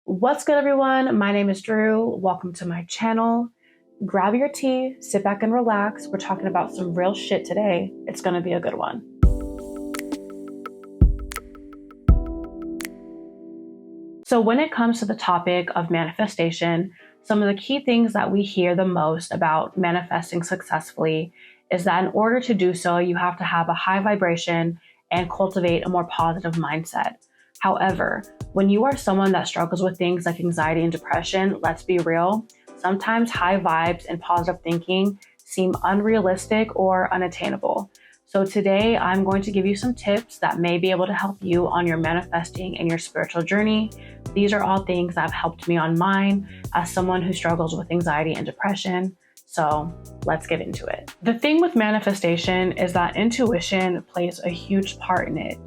What's good, everyone? My name is Drew. Welcome to my channel. Grab your tea, sit back and relax. We're talking about some real shit today. It's gonna be a good one. So when it comes to the topic of manifestation, some of the key things that we hear the most about manifesting successfully is that in order to do so, you have to have a high vibration and cultivate a more positive mindset. However, when you are someone that struggles with things like anxiety and depression, let's be real, sometimes high vibes and positive thinking seem unrealistic or unattainable. So today I'm going to give you some tips that may be able to help you on your manifesting and your spiritual journey. These are all things that have helped me on mine as someone who struggles with anxiety and depression. So let's get into it. The thing with manifestation is that intuition plays a huge part in it.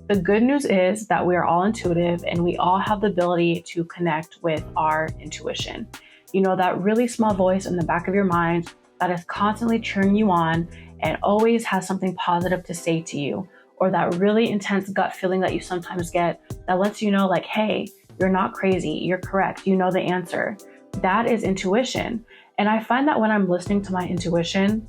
The good news is that we are all intuitive and we all have the ability to connect with our intuition. You know, that really small voice in the back of your mind that is constantly cheering you on and always has something positive to say to you, or that really intense gut feeling that you sometimes get that lets you know like, hey, you're not crazy, you're correct, you know the answer. That is intuition. And I find that when I'm listening to my intuition,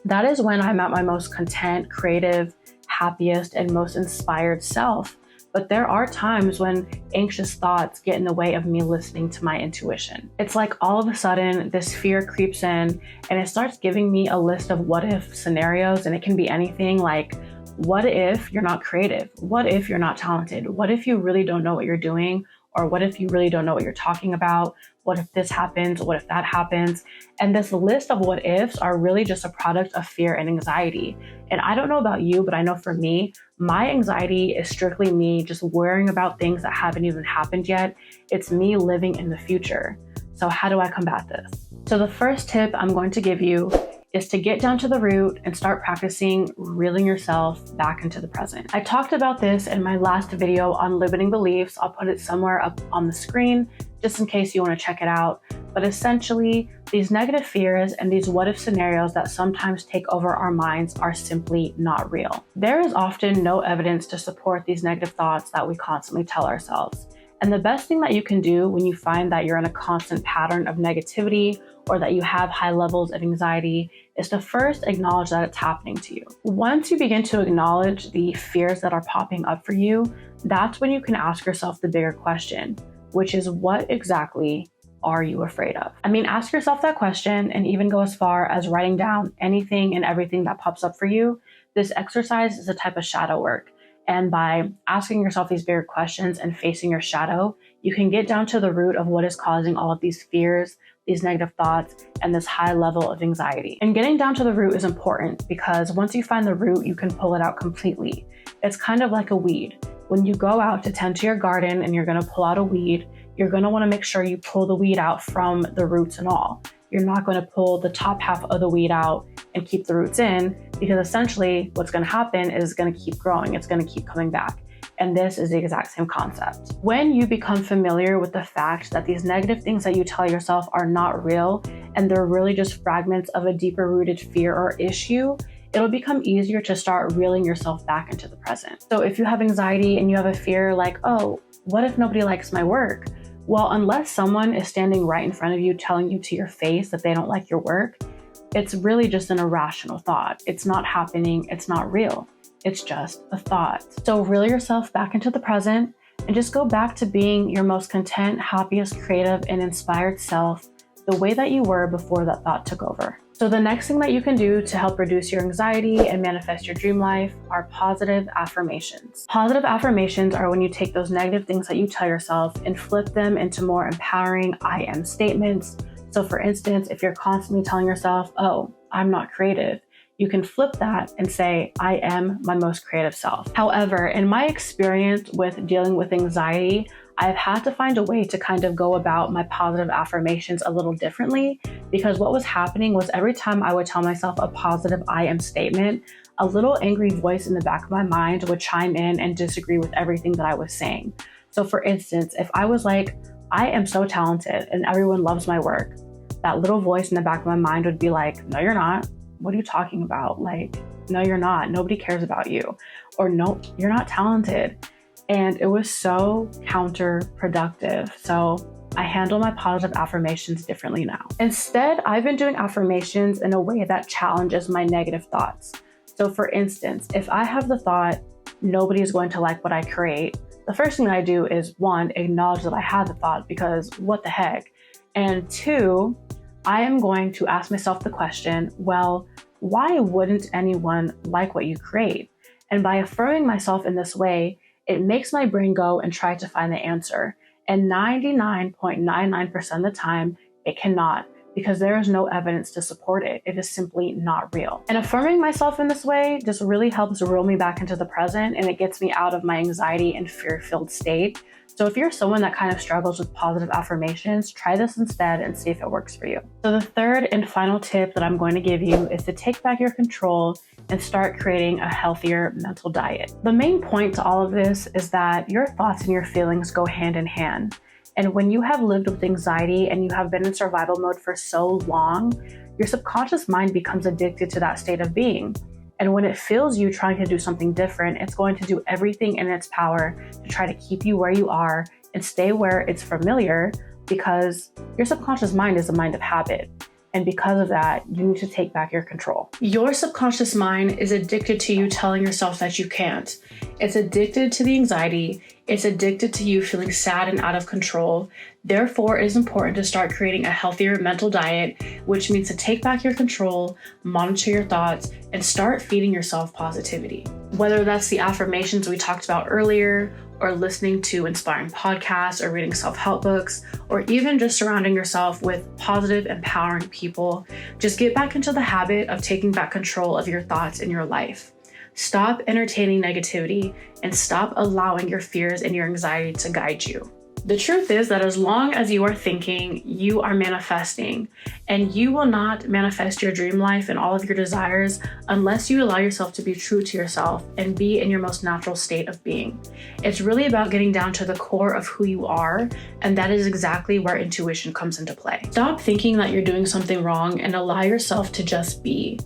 that is when I'm at my most content, creative, happiest, and most inspired self. But there are times when anxious thoughts get in the way of me listening to my intuition. It's like all of a sudden this fear creeps in and it starts giving me a list of what if scenarios, and it can be anything like, what if you're not creative? What if you're not talented? What if you really don't know what you're doing? Or what if you really don't know what you're talking about? What if this happens? What if that happens? And this list of what ifs are really just a product of fear and anxiety. And I don't know about you, but I know for me, my anxiety is strictly me just worrying about things that haven't even happened yet. It's me living in the future. So how do I combat this? So the first tip I'm going to give you is to get down to the root and start practicing reeling yourself back into the present. I talked about this in my last video on limiting beliefs. I'll put it somewhere up on the screen just in case you want to check it out. But essentially, these negative fears and these what if scenarios that sometimes take over our minds are simply not real. There is often no evidence to support these negative thoughts that we constantly tell ourselves. And the best thing that you can do when you find that you're in a constant pattern of negativity or that you have high levels of anxiety is to first acknowledge that it's happening to you. Once you begin to acknowledge the fears that are popping up for you, that's when you can ask yourself the bigger question, which is what exactly are you afraid of? I mean, ask yourself that question and even go as far as writing down anything and everything that pops up for you. This exercise is a type of shadow work. And by asking yourself these bigger questions and facing your shadow, you can get down to the root of what is causing all of these fears, these negative thoughts, and this high level of anxiety. And getting down to the root is important because once you find the root, you can pull it out completely. It's kind of like a weed. When you go out to tend to your garden and you're gonna pull out a weed, you're gonna wanna make sure you pull the weed out from the roots and all. You're not gonna pull the top half of the weed out and keep the roots in, because essentially what's gonna happen is it's gonna keep growing, it's gonna keep coming back. And this is the exact same concept. When you become familiar with the fact that these negative things that you tell yourself are not real, and they're really just fragments of a deeper rooted fear or issue, it'll become easier to start reeling yourself back into the present. So if you have anxiety and you have a fear like, oh, what if nobody likes my work? Well, unless someone is standing right in front of you telling you to your face that they don't like your work, it's really just an irrational thought. It's not happening, it's not real. It's just a thought. So reel yourself back into the present and just go back to being your most content, happiest, creative, and inspired self, the way that you were before that thought took over. So the next thing that you can do to help reduce your anxiety and manifest your dream life are positive affirmations. Positive affirmations are when you take those negative things that you tell yourself and flip them into more empowering I am statements. So for instance, if you're constantly telling yourself, oh, I'm not creative, you can flip that and say, I am my most creative self. However, in my experience with dealing with anxiety, I've had to find a way to kind of go about my positive affirmations a little differently, because what was happening was every time I would tell myself a positive I am statement, a little angry voice in the back of my mind would chime in and disagree with everything that I was saying. So for instance, if I was like, I am so talented and everyone loves my work, that little voice in the back of my mind would be like, no, you're not. What are you talking about? Like, no, you're not. Nobody cares about you. Or no, you're not talented. and it was so counterproductive. So I handle my positive affirmations differently now. Instead, I've been doing affirmations in a way that challenges my negative thoughts. So for instance, if I have the thought, nobody is going to like what I create, the first thing that I do is 1, acknowledge that I had the thought, because what the heck? And 2, I am going to ask myself the question, well, why wouldn't anyone like what you create? And by affirming myself in this way, it makes my brain go and try to find the answer. And 99.99% of the time, it cannot, because there is no evidence to support it. It is simply not real. And affirming myself in this way just really helps reel me back into the present, and it gets me out of my anxiety and fear-filled state. So if you're someone that kind of struggles with positive affirmations, try this instead and see if it works for you. So the third and final tip that I'm going to give you is to take back your control and start creating a healthier mental diet. The main point to all of this is that your thoughts and your feelings go hand in hand. And when you have lived with anxiety and you have been in survival mode for so long, your subconscious mind becomes addicted to that state of being. And when it feels you trying to do something different, it's going to do everything in its power to try to keep you where you are and stay where it's familiar, because your subconscious mind is a mind of habit. And because of that, you need to take back your control. Your subconscious mind is addicted to you telling yourself that you can't. It's addicted to the anxiety. It's addicted to you feeling sad and out of control. Therefore, it is important to start creating a healthier mental diet, which means to take back your control, monitor your thoughts, and start feeding yourself positivity. Whether that's the affirmations we talked about earlier, or listening to inspiring podcasts, or reading self-help books, or even just surrounding yourself with positive, empowering people, just get back into the habit of taking back control of your thoughts in your life. Stop entertaining negativity and stop allowing your fears and your anxiety to guide you. The truth is that as long as you are thinking, you are manifesting, and you will not manifest your dream life and all of your desires unless you allow yourself to be true to yourself and be in your most natural state of being. It's really about getting down to the core of who you are, and that is exactly where intuition comes into play. Stop thinking that you're doing something wrong and allow yourself to just be.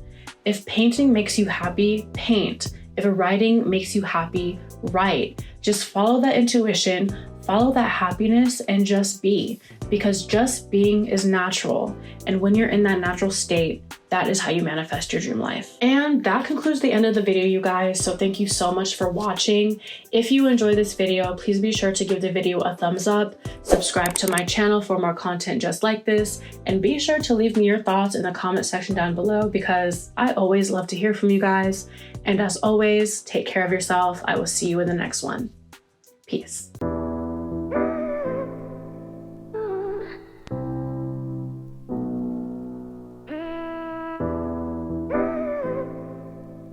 If painting makes you happy, paint. If writing makes you happy, write. Just follow that intuition, follow that happiness, and just be, because just being is natural. And when you're in that natural state, that is how you manifest your dream life. And that concludes the end of the video, you guys. So thank you so much for watching. If you enjoyed this video, please be sure to give the video a thumbs up, subscribe to my channel for more content just like this, and be sure to leave me your thoughts in the comment section down below, because I always love to hear from you guys. And as always, take care of yourself. I will see you in the next one. Peace.